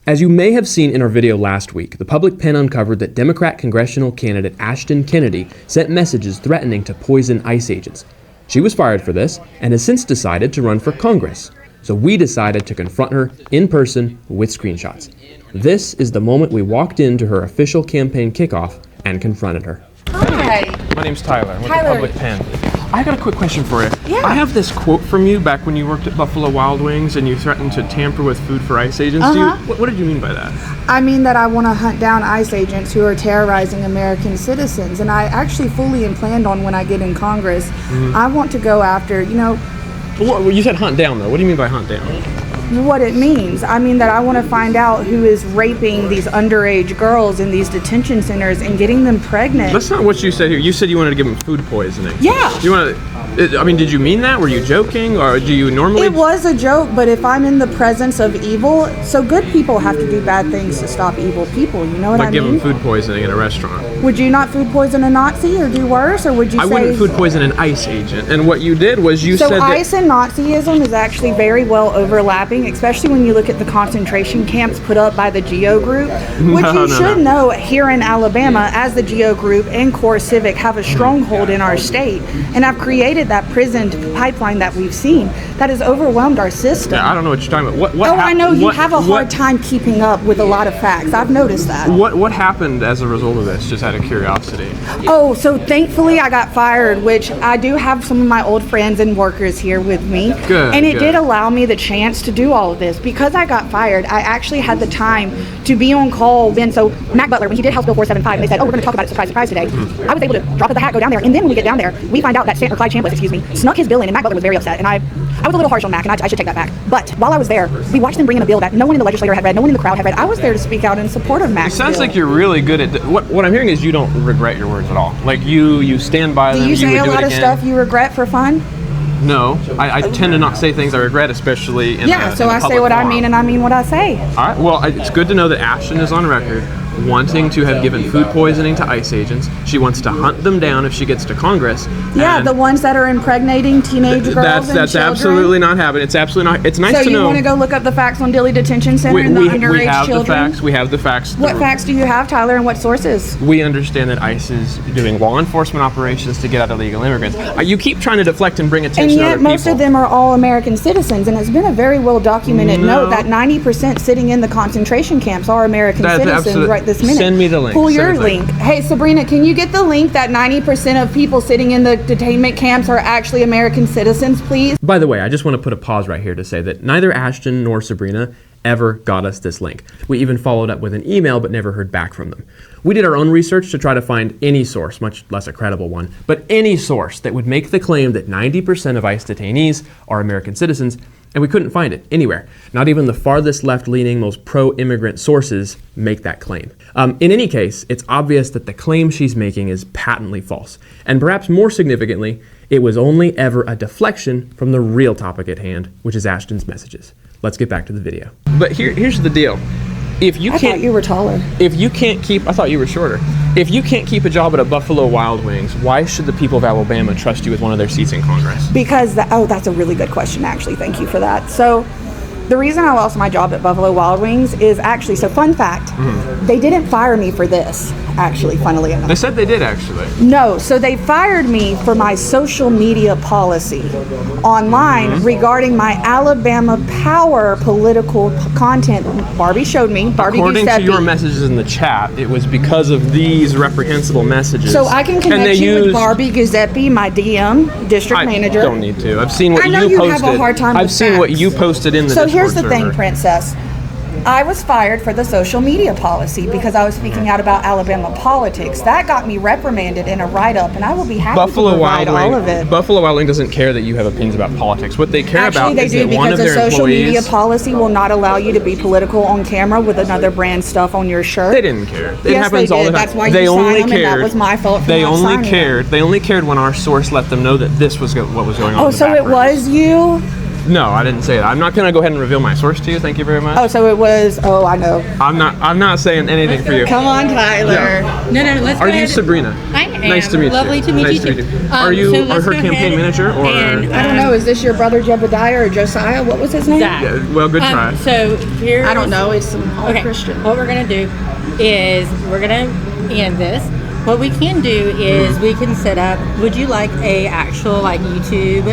As you may have seen in our video last week, the public pen uncovered that Democrat congressional candidate Ashtyn Kennedy sent messages threatening to poison ICE agents. She was fired for this and has since decided to run for Congress. So we decided to confront her in person with screenshots. This is the moment we walked into her official campaign kickoff and confronted her. Hi. My name's Tyler. I'm with the Public Pen. I got a quick question for you. Yeah. I have this quote from you back when you worked at Buffalo Wild Wings and you threatened to tamper with food for ICE agents. What did you mean by that? I mean that I want to hunt down ICE agents who are terrorizing American citizens. And I actually fully and planned on when I get in Congress, I want to go after, Well, you said hunt down, though. What do you mean by hunt down? What it means. I mean that I want to find out who is raping these underage girls in these detention centers and getting them pregnant. That's not what you said here. You said you wanted to give them food poisoning. Yeah. You want to? I mean, did you mean that? Were you joking, or do you normally? It was a joke, but if I'm in the presence of evil, so good people have to do bad things to stop evil people. You know what I mean? Like give them food poisoning in a restaurant. Would you not food poison a Nazi or do worse, or would you say? I wouldn't food poison an ICE agent. And what you did was you said that. So ICE and Nazism is actually very well overlapping, especially when you look at the concentration camps put up by the GEO group, which you should know here in Alabama, as the GEO group and Core Civic have a stronghold in our state, and have created that prison pipeline that we've seen that has overwhelmed our system. Yeah, I don't know what you're talking about. I know you have a hard time keeping up with a lot of facts. I've noticed that. What happened as a result of this? Just out of curiosity. Oh, so thankfully I got fired, which I do have some of my old friends and workers here with me. Good. And it did allow me the chance to do all of this. Because I got fired, I actually had the time to be on call so Mac Butler, when he did House Bill 475, and they said, oh, we're going to talk about it, surprise today. I was able to drop of the hat, go down there, and then when we get down there, we find out that Clyde Chambliss, snuck his bill in, and Mac Butler was very upset, and I was a little harsh on Mac, and I should take that back. But while I was there, we watched them bring in a bill that no one in the legislature had read, no one in the crowd had read. I was there to speak out in support of Mac's It sounds bill. like you're really good at what I'm hearing is you don't regret your words at all. Like you stand by them. Do you say would a do lot it of again. stuff you regret for fun? No, I tend to not say things I regret, especially in So I say what I mean and I mean what I say. All right. Well, it's good to know that Ashtyn is on record wanting to have given food poisoning to ICE agents. She wants to hunt them down if she gets to Congress. Yeah, the ones that are impregnating teenage girls and that's children. absolutely not happening. It's absolutely not. It's nice to know. So you want to go look up the facts on Dilley Detention Center and the underage we have children? the facts. We have the facts. What facts do you have, Tyler, and what sources? We understand that ICE is doing law enforcement operations to get out illegal immigrants. You keep trying to deflect and bring attention to other people. And yet most of them are all American citizens, and it's been a very well documented note that 90% sitting in the concentration camps are American citizens right this minute. Send me the link. Pull your link. Hey, Sabrina, can you get the link that 90% of people sitting in the detainment camps are actually American citizens, please? By the way, I just want to put a pause right here to say that neither Ashtyn nor Sabrina ever got us this link. We even followed up with an email but never heard back from them. We did our own research to try to find any source, much less a credible one, but any source that would make the claim that 90% of ICE detainees are American citizens, and we couldn't find it anywhere. Not even the farthest left-leaning, most pro-immigrant sources make that claim. In any case, it's obvious that the claim she's making is patently false. And perhaps more significantly, it was only ever a deflection from the real topic at hand, which is Ashtyn's messages. Let's get back to the video. But here's the deal. I thought you were taller. If you can't keep, I thought you were shorter. If you can't keep a job at a Buffalo Wild Wings, why should the people of Alabama trust you with one of their seats in Congress? Because, that's a really good question, actually. Thank you for that. So, the reason I lost my job at Buffalo Wild Wings is actually, so fun fact, they didn't fire me for this, actually, funnily enough. They said they did, actually. No, so they fired me for my social media policy online regarding my Alabama Power political content. Barbie showed me, According to your messages in the chat, it was because of these reprehensible messages. So I can connect you with Barbie Giuseppe, my DM, district manager. I don't need to. I've seen what I know you posted. Have a hard time I've with seen facts. what you posted in the So Discord here's the thing, server. Princess. I was fired for the social media policy because I was speaking out about Alabama politics. That got me reprimanded in a write-up, and I will be happy to provide all of it. Buffalo Wild Wings doesn't care that you have opinions about politics. What they care about is that one of their employees... Actually, they do, because the social media policy will not allow you to be political on camera with another brand stuff on your shirt. They didn't care. It yes, happens they all did. the time. That's why you signed them, and that was my fault for not signing them. They only cared when our source let them know that this was what was going on. Oh, so it was you? No, I didn't say that. I'm not going to go ahead and reveal my source to you. Thank you very much. Oh, so it was. Oh, I know. I'm not saying anything for you. Come on, Tyler. Yeah. No, let's go Are you ahead. Sabrina? I am. Nice to meet Lovely you. to meet Nice you to too. meet you. Are you so let's her go campaign ahead manager or? and, I don't know. Is this your brother Jebediah or Josiah? What was his name? Zach. Yeah, well, good try. So here. I don't know. It's some all Okay. Christian. What we're gonna do is we're gonna end this. What we can do is we can set up. Would you like a actual like YouTube?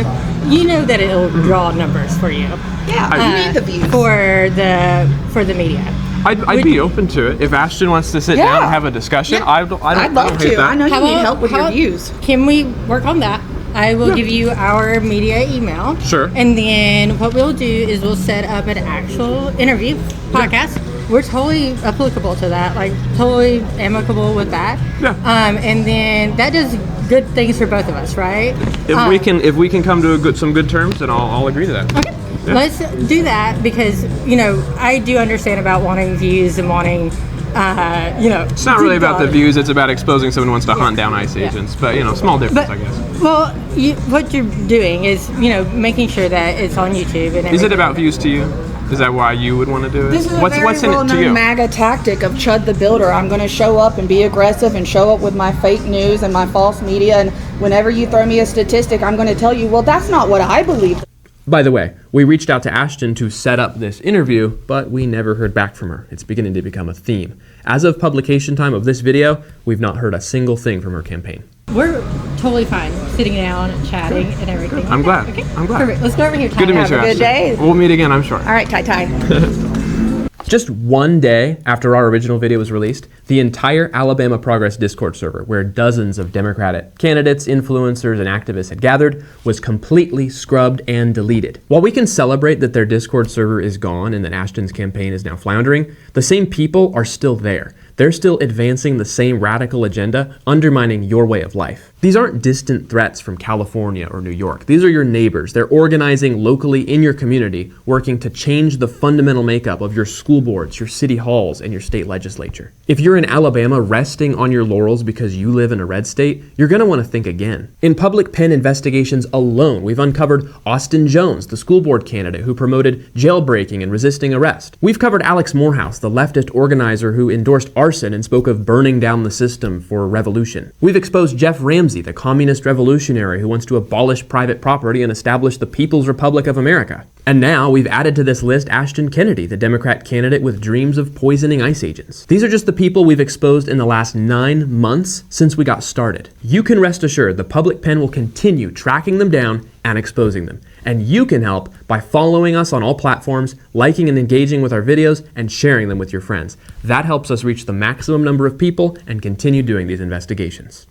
You know that it'll draw numbers for you. Yeah, you need the views. For the media. I'd be open to it if Ashtyn wants to sit down Yeah. and have a discussion. Yeah. I don't I'd love hate to. that. I know you How need about- help with how your about- views. Can we work on that? I will give you our media email. Sure. And then what we'll do is we'll set up an actual interview podcast. We're totally applicable to that, like totally amicable with that. Yeah. And then that does good things for both of us, right? If we can come to some good terms, then I'll agree to that. Okay. Yeah. Let's do that because I do understand about wanting views and wanting, It's not really about the views. It's about exposing someone who wants to hunt down ICE Yeah. agents. But small difference, I guess. Well, what you're doing is making sure that it's on YouTube and Is it everything. about views to you? Is that why you would want to do it? This is a what's very in it to well-known you? MAGA tactic of Chud the Builder. I'm going to show up and be aggressive and show up with my fake news and my false media. And whenever you throw me a statistic, I'm going to tell you, well, that's not what I believe. By the way, we reached out to Ashtyn to set up this interview, but we never heard back from her. It's beginning to become a theme. As of publication time of this video, we've not heard a single thing from her campaign. We're totally fine sitting down, chatting, and everything. I'm glad. Okay. I'm glad. Perfect. Let's go over here. Good to meet Have you, a good Ashtyn. day. We'll meet again, I'm sure. All right, Ty. Just one day after our original video was released, the entire Alabama Progress Discord server, where dozens of Democratic candidates, influencers, and activists had gathered, was completely scrubbed and deleted. While we can celebrate that their Discord server is gone and that Ashtyn's campaign is now floundering, the same people are still there. They're still advancing the same radical agenda, undermining your way of life. These aren't distant threats from California or New York. These are your neighbors. They're organizing locally in your community, working to change the fundamental makeup of your school boards, your city halls, and your state legislature. If you're in Alabama resting on your laurels because you live in a red state, you're going to want to think again. In public pen investigations alone, we've uncovered Austin Jones, the school board candidate who promoted jailbreaking and resisting arrest. We've covered Alex Morehouse, the leftist organizer who endorsed arson and spoke of burning down the system for revolution. We've exposed Jeff Ramsey, the communist revolutionary who wants to abolish private property and establish the People's Republic of America. And now we've added to this list Ashtyn Kennedy, the Democrat candidate with dreams of poisoning ICE agents. These are just the people we've exposed in the last 9 months since we got started. You can rest assured the public pen will continue tracking them down and exposing them. And you can help by following us on all platforms, liking and engaging with our videos, and sharing them with your friends. That helps us reach the maximum number of people and continue doing these investigations.